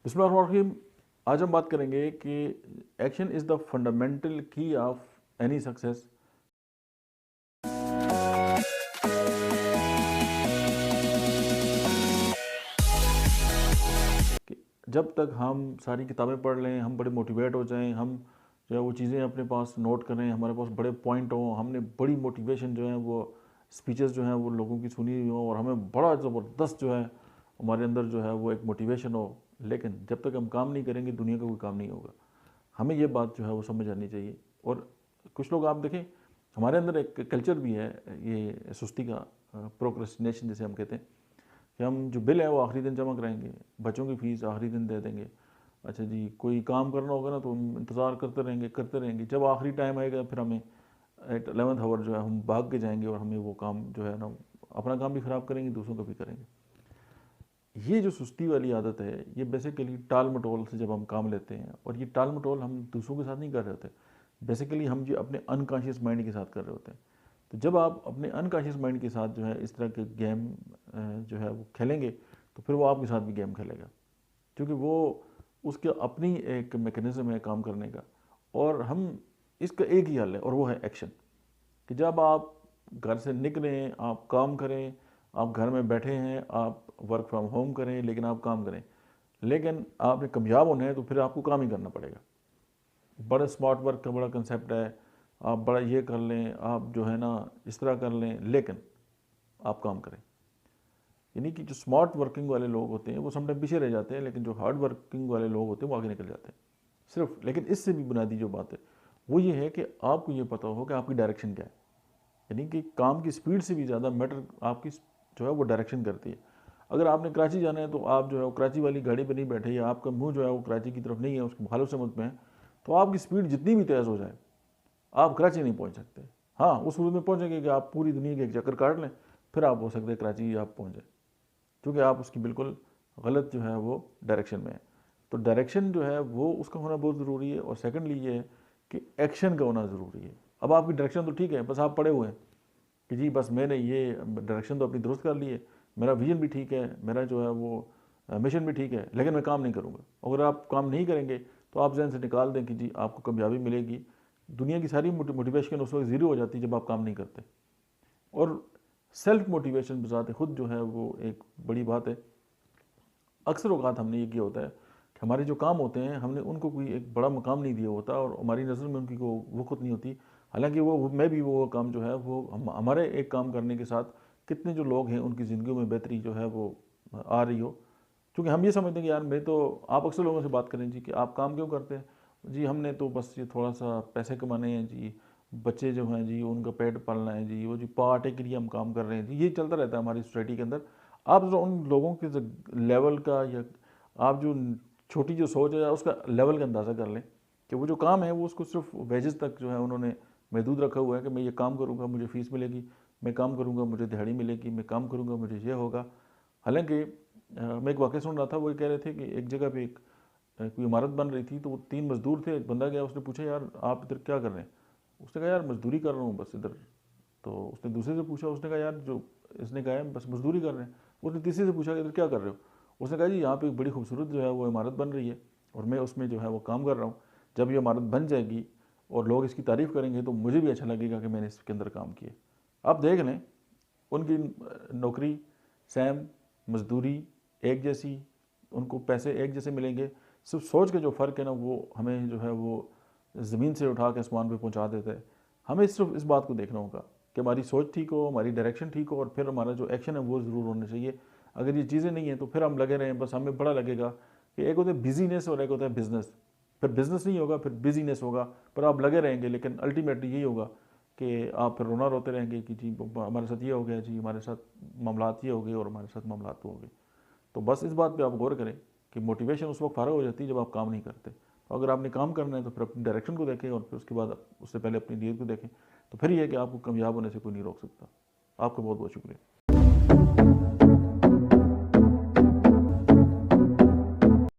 بسم اللہ الرحمن الرحیم. آج ہم بات کریں گے کہ ایکشن از دا فنڈامنٹل کی آف اینی سکسیس. جب تک ہم ساری کتابیں پڑھ لیں، ہم بڑے موٹیویٹ ہو جائیں، ہم جو ہے وہ چیزیں اپنے پاس نوٹ کریں، ہمارے پاس بڑے پوائنٹ ہوں، ہم نے بڑی موٹیویشن جو ہے وہ اسپیچز جو ہیں وہ لوگوں کی سنی ہوئی ہوں اور ہمیں بڑا زبردست جو ہے ہمارے اندر جو ہے وہ ایک موٹیویشن ہو، لیکن جب تک ہم کام نہیں کریں گے دنیا کا کوئی کام نہیں ہوگا. ہمیں یہ بات جو ہے وہ سمجھ آنی چاہیے. اور کچھ لوگ آپ دیکھیں، ہمارے اندر ایک کلچر بھی ہے یہ سستی کا، پروکرسٹینیشن جسے ہم کہتے ہیں، کہ ہم جو بل ہے وہ آخری دن جمع کرائیں گے، بچوں کی فیس آخری دن دے دیں گے. اچھا جی، کوئی کام کرنا ہوگا نا تو ہم انتظار کرتے رہیں گے. جب آخری ٹائم آئے گا پھر ہمیں ایٹ 11th آور جو ہے ہم بھاگ کے جائیں گے اور ہمیں وہ کام جو ہے نا اپنا کام بھی خراب کریں گے، دوسروں کا بھی کریں گے. یہ جو سستی والی عادت ہے یہ بیسیکلی ٹال مٹول سے جب ہم کام لیتے ہیں، اور یہ ٹال مٹول ہم دوسروں کے ساتھ نہیں کر رہے ہوتے، بیسیکلی ہم جو اپنے انکانشیس مائنڈ کے ساتھ کر رہے ہوتے ہیں. تو جب آپ اپنے انکانشیس مائنڈ کے ساتھ جو ہے اس طرح کے گیم جو ہے وہ کھیلیں گے تو پھر وہ آپ کے ساتھ بھی گیم کھیلے گا، کیونکہ وہ اس کے اپنی ایک میکینزم ہے کام کرنے کا. اور ہم اس کا ایک ہی حل ہے اور وہ ہے ایکشن. کہ جب آپ گھر سے نکلیں، آپ کام کریں، آپ گھر میں بیٹھے ہیں، آپ ورک فرام ہوم کریں لیکن آپ کام کریں. لیکن آپ نے کامیاب ہونا ہے تو پھر آپ کو کام ہی کرنا پڑے گا. بڑا اسمارٹ ورک کا بڑا کنسیپٹ ہے، آپ بڑا یہ کر لیں، آپ جو ہے نا اس طرح کر لیں، لیکن آپ کام کریں. یعنی کہ جو اسمارٹ ورکنگ والے لوگ ہوتے ہیں وہ سم ٹائم پیچھے رہ جاتے ہیں، لیکن جو ہارڈ ورکنگ والے لوگ ہوتے ہیں وہ آگے نکل جاتے ہیں صرف. لیکن اس سے بھی بنیادی جو بات ہے وہ یہ ہے کہ آپ کو یہ پتہ ہو کہ آپ کی ڈائریکشن کیا ہے. یعنی کہ کام کی سپیڈ سے بھی زیادہ میٹر آپ کی جو ہے وہ ڈائریکشن کرتی ہے. اگر آپ نے کراچی جانا ہے تو آپ جو ہے وہ کراچی والی گاڑی پہ نہیں بیٹھے، یا آپ کا منہ جو ہے وہ کراچی کی طرف نہیں ہے، اس کے مخالف سمت میں ہے، تو آپ کی سپیڈ جتنی بھی تیز ہو جائے آپ کراچی نہیں پہنچ سکتے. ہاں، اس صورت میں پہنچیں گے کہ آپ پوری دنیا کے ایک چکر کاٹ لیں، پھر آپ ہو سکتے ہیں کراچی آپ پہنچ جائیں، کیونکہ آپ اس کی بالکل غلط جو ہے وہ ڈائریکشن میں ہے. تو ڈائریکشن جو ہے وہ اس کا ہونا بہت ضروری ہے. اور سیکنڈلی یہ ہے کہ ایکشن کا ہونا ضروری ہے. اب آپ کی ڈائریکشن تو ٹھیک ہے، بس آپ پڑے ہوئے ہیں کہ جی بس میں نے یہ ڈائریکشن تو اپنی درست کر لی ہے، میرا ویژن بھی ٹھیک ہے، میرا جو ہے وہ مشن بھی ٹھیک ہے، لیکن میں کام نہیں کروں گا. اگر آپ کام نہیں کریں گے تو آپ ذہن سے نکال دیں کہ جی آپ کو کامیابی ملے گی. دنیا کی ساری موٹیویشن اس وقت زیرو ہو جاتی ہے جب آپ کام نہیں کرتے. اور سیلف موٹیویشن بذات خود جو ہے وہ ایک بڑی بات ہے. اکثر اوقات ہم نے یہ کیا ہوتا ہے کہ ہمارے جو کام ہوتے ہیں ہم نے ان کو کوئی ایک بڑا مقام نہیں دیا ہوتا، اور ہماری نظر میں ان کی کوئی وقت نہیں ہوتی. حالانکہ میں بھی وہ کام جو ہے وہ ہمارے ایک کام کرنے کے ساتھ کتنے جو لوگ ہیں ان کی زندگیوں میں بہتری جو ہے وہ آ رہی ہو. کیونکہ ہم یہ سمجھتے ہیں کہ یار میں تو، آپ اکثر لوگوں سے بات کریں جی کہ آپ کام کیوں کرتے ہیں، جی ہم نے تو بس یہ تھوڑا سا پیسے کمانے ہیں جی، بچے جو ہیں جی ان کا پیٹ پالنا ہے جی، وہ جی پارٹے کے لیے ہم کام کر رہے ہیں جی. یہ چلتا رہتا ہے ہماری سوسائٹی کے اندر. آپ جو ان لوگوں کے لیول کا، یا آپ جو چھوٹی جو سوچ ہے اس کا لیول کا اندازہ کر لیں کہ وہ جو کام ہے وہ اس کو صرف ویجز تک جو ہے انہوں نے محدود رکھا ہوا ہے کہ میں یہ کام کروں گا مجھے فیس ملے گی، میں کام کروں گا مجھے دہاڑی ملے گی، میں کام کروں گا مجھے یہ ہوگا. حالانکہ میں ایک واقعہ سن رہا تھا، وہ یہ کہہ رہے تھے کہ ایک جگہ پہ ایک کوئی عمارت بن رہی تھی، تو وہ 3 مزدور تھے. ایک بندہ گیا، اس نے پوچھا یار آپ ادھر کیا کر رہے ہیں؟ اس نے کہا یار مزدوری کر رہا ہوں بس ادھر. تو اس نے دوسرے سے پوچھا، اس نے کہا یار جو، اس نے کہا بس مزدوری کر رہے ہیں. اس نے تیسرے سے پوچھا کہ ادھر کیا کر رہے ہو؟ اس نے کہا جی یہاں پہ ایک بڑی خوبصورت جو ہے وہ عمارت بن رہی ہے اور میں اس میں جو ہے وہ کام کر رہا ہوں. جب یہ عمارت بن جائے گی اور لوگ اس کی تعریف کریں گے تو مجھے بھی اچھا لگے گا کہ میں نے اس کے اندر کام کیا. آپ دیکھ لیں ان کی نوکری سیم، مزدوری ایک جیسی، ان کو پیسے ایک جیسے ملیں گے. صرف سوچ کے جو فرق ہے نا وہ ہمیں جو ہے وہ زمین سے اٹھا کے آسمان پہ پہنچا دیتا ہے. ہمیں صرف اس بات کو دیکھنا ہوگا کہ ہماری سوچ ٹھیک ہو، ہماری ڈائریکشن ٹھیک ہو، اور پھر ہمارا جو ایکشن ہے وہ ضرور ہونا چاہیے. اگر یہ چیزیں نہیں ہیں تو پھر ہم لگے رہیں، بس ہمیں بڑا لگے گا کہ ایک ہوتا ہے بزینس اور ایک ہوتا ہے بزنس. پھر بزنس نہیں ہوگا، پھر بزینس ہوگا، پر آپ لگے رہیں گے، لیکن الٹیمیٹلی یہی ہوگا کہ آپ پھر رونا روتے رہیں گے کہ جی ہمارے ساتھ یہ ہو گیا جی، ہمارے ساتھ معاملات یہ ہو گئے اور ہمارے ساتھ معاملات وہ ہو گئے. تو بس اس بات پہ آپ غور کریں کہ موٹیویشن اس وقت فارغ ہو جاتی ہے جب آپ کام نہیں کرتے. اگر آپ نے کام کرنا ہے تو پھر اپنی ڈائریکشن کو دیکھیں، اور پھر اس کے بعد اس سے پہلے اپنی نیت کو دیکھیں. تو پھر یہ ہے کہ آپ کو کامیاب ہونے سے کوئی نہیں روک سکتا. آپ کا بہت بہت شکریہ.